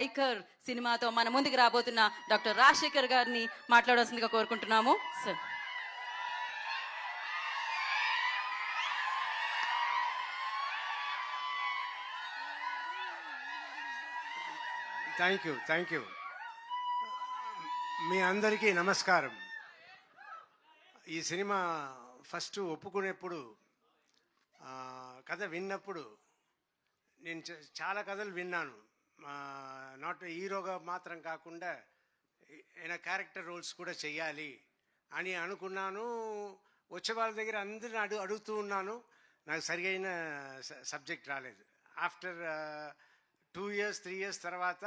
శేఖర్ సినిమాతో మన ముందుకు రాబోతున్న డాక్టర్ రాజశేఖర్ గారిని మాట్లాడాల్సిందిగా కోరుకుంటున్నాము సార్. Thank you. మీ అందరికీ నమస్కారం. ఈ సినిమా ఫస్ట్ ఒప్పుకునేప్పుడు కథ విన్నప్పుడు నేను చాలా కథలు విన్నాను. నాట్ హీరోగా మాత్రం కాకుండా ఏమైనా క్యారెక్టర్ రోల్స్ కూడా చెయ్యాలి అని అనుకున్నాను. వచ్చే వాళ్ళ దగ్గర అందరిని అడుగుతూ ఉన్నాను. నాకు సరిగైన సబ్జెక్ట్ రాలేదు. ఆఫ్టర్ 2 years 3 years తర్వాత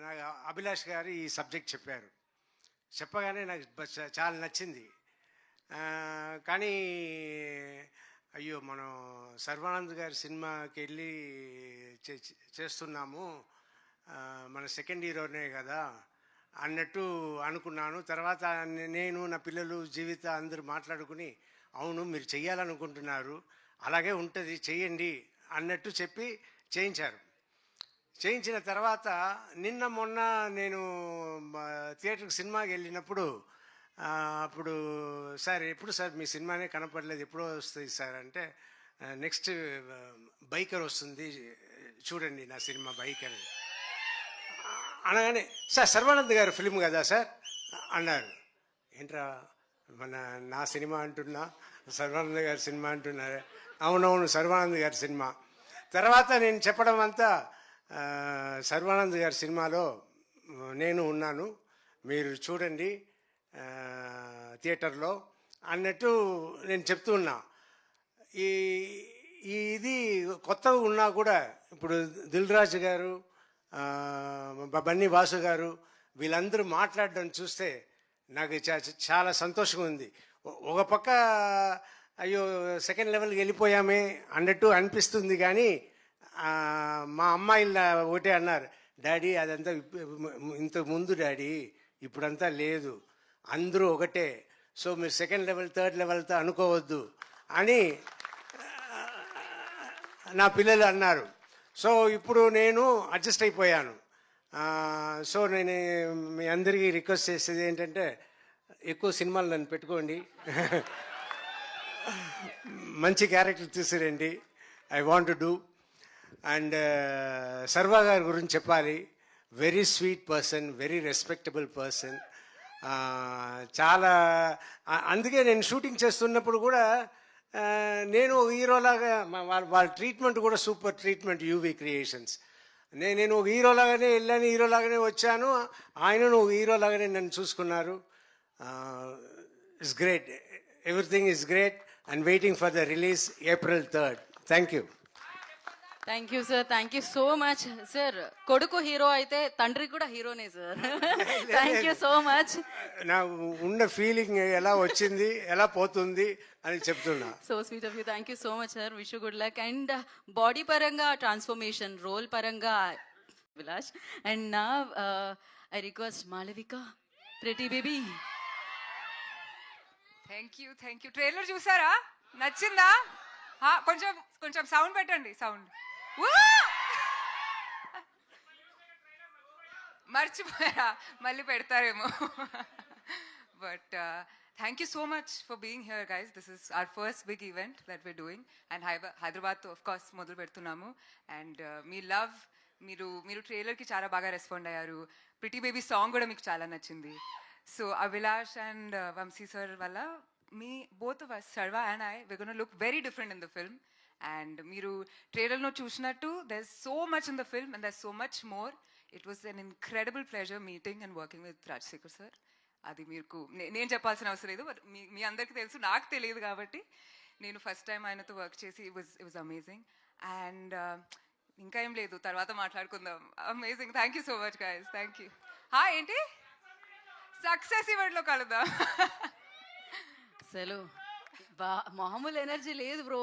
నాకు అభిలాష్ గారు ఈ సబ్జెక్ట్ చెప్పారు. చెప్పగానే నాకు చాలా నచ్చింది. కానీ అయ్యో, మనం సర్వానంద్ గారి సినిమాకి వెళ్ళి చేస్తున్నాము, మన సెకండ్ హీరోనే కదా అన్నట్టు అనుకున్నాను. తర్వాత నేను, నా పిల్లలు, జీవిత అందరూ మాట్లాడుకుని అవును మీరు చెయ్యాలనుకుంటున్నారు, అలాగే ఉంటుంది చెయ్యండి అన్నట్టు చెప్పి చేయించారు. చేయించిన తర్వాత నిన్న మొన్న నేను థియేటర్కి సినిమాకి వెళ్ళినప్పుడు అప్పుడు సార్ ఎప్పుడు సార్ మీ సినిమానే కనపడలేదు, ఎప్పుడో వస్తుంది సార్ అంటే నెక్స్ట్ బైకర్ వస్తుంది చూడండి నా సినిమా బైకర్ అనగానే సార్ సర్వానంద్ గారు ఫిల్మ్ కదా సార్ అన్నారు. ఏంట్రా నా సినిమా అంటున్నా, సర్వానంద్ గారి సినిమా అంటున్నారు. అవునవును సర్వానంద్ గారి సినిమా. తర్వాత నేను చెప్పడం అంతా సర్వానంద్ గారి సినిమాలో నేను ఉన్నాను, మీరు చూడండి థియేటర్లో అన్నట్టు నేను చెప్తూ ఉన్నా. ఇది కొత్తగా ఉన్నా కూడా ఇప్పుడు దిల్ రాజు గారు, బన్నీ వాసు గారు వీళ్ళందరూ మాట్లాడడం చూస్తే నాకు చాలా సంతోషంగా ఉంది. ఒక పక్క అయ్యో సెకండ్ లెవెల్కి వెళ్ళిపోయామే అన్నట్టు అనిపిస్తుంది. కానీ మా అమ్మాయిలు ఒకటే అన్నారు, డాడీ అదంతా ఇంతకు ముందు డాడీ, ఇప్పుడంతా లేదు, అందరూ ఒకటే, సో మీరు సెకండ్ లెవెల్ థర్డ్ లెవెల్తో అనుకోవద్దు అని నా పిల్లలు అన్నారు. సో ఇప్పుడు నేను అడ్జస్ట్ అయిపోయాను. సో నేను మీ అందరికీ రిక్వెస్ట్ చేసేది ఏంటంటే ఎక్కువ సినిమాలు నన్ను పెట్టుకోండి, మంచి క్యారెక్టర్ తీసుకురండి, I want to do. And Sarva గారి గురించి చెప్పాలి, very sweet person, very respectable person. చాలా అందుకే నేను షూటింగ్ చేస్తున్నప్పుడు కూడా నేను హీరోలాగా వాళ్ళ ట్రీట్మెంట్ కూడా సూపర్ ట్రీట్మెంట్, యూవీ క్రియేషన్స్. నేను ఒక హీరోలాగానే వెళ్ళాను, హీరోలాగానే వచ్చాను, ఆయనను ఒక హీరోలాగానే నన్ను చూసుకున్నారు. It's great, everything is great and waiting for the release April 3rd. Thank you. Thank you sir, thank you so much sir. కొడుకు హీరో అయితే తండ్రి కూడా హీరోనే sir. Thank you so much. నా ఉన్న ఫీలింగ్ ఎలా వచ్చింది ఎలా పోతుంది అని చెప్తున్నా. So sweet of you, thank you so much sir. Wish you good luck. And body పరంగా ట్రాన్స్ఫర్మేషన్, రోల్ పరంగా విలాష్. అండ్ నా I request Malavika, pretty baby. Thank you. Trailer చూసారా? నచ్చిందా? కొంచెం కొంచెం సౌండ్ పెట్టండి, సౌండ్. మర్చిపోయారా? మళ్ళీ పెడతారేమో. But thank you so much for being here guys. This is our first big event that we're doing. And హైదరాబాద్తో ఆఫ్ కోర్స్ మొదలు పెడుతున్నాము. అండ్ మీ లవ్, మీరు ట్రైలర్కి చాలా బాగా రెస్పాండ్ అయ్యారు. ప్రిటీ బేబీ సాంగ్ కూడా మీకు చాలా నచ్చింది. So Abhilash and Vamsi sir వల్ల both of us, Sarva and I, we're going to look very different in the film. And మీరు ట్రైలర్లో చూసినట్టు there's so much in the film and there's so much more. It was an incredible pleasure meeting and working with Rajsekhar sir. అది మీకు నేను చెప్పాల్సిన అవసరం లేదు, but మీ అందరికీ తెలుసు, నాకు తెలియదు కాబట్టి. నేను ఫస్ట్ టైం ఆయనతో వర్క్ చేసి ఇట్ వాజ్ అమేజింగ్. అండ్ ఇంకా ఏం లేదు, తర్వాత మాట్లాడుకుందాం. Amazing. Thank you so much guys. Thank you. ఏంటి సక్సెస్ ఈవెంట్లో కలుద్దాం. అసలు మామూలు ఎనర్జీ లేదు బ్రో.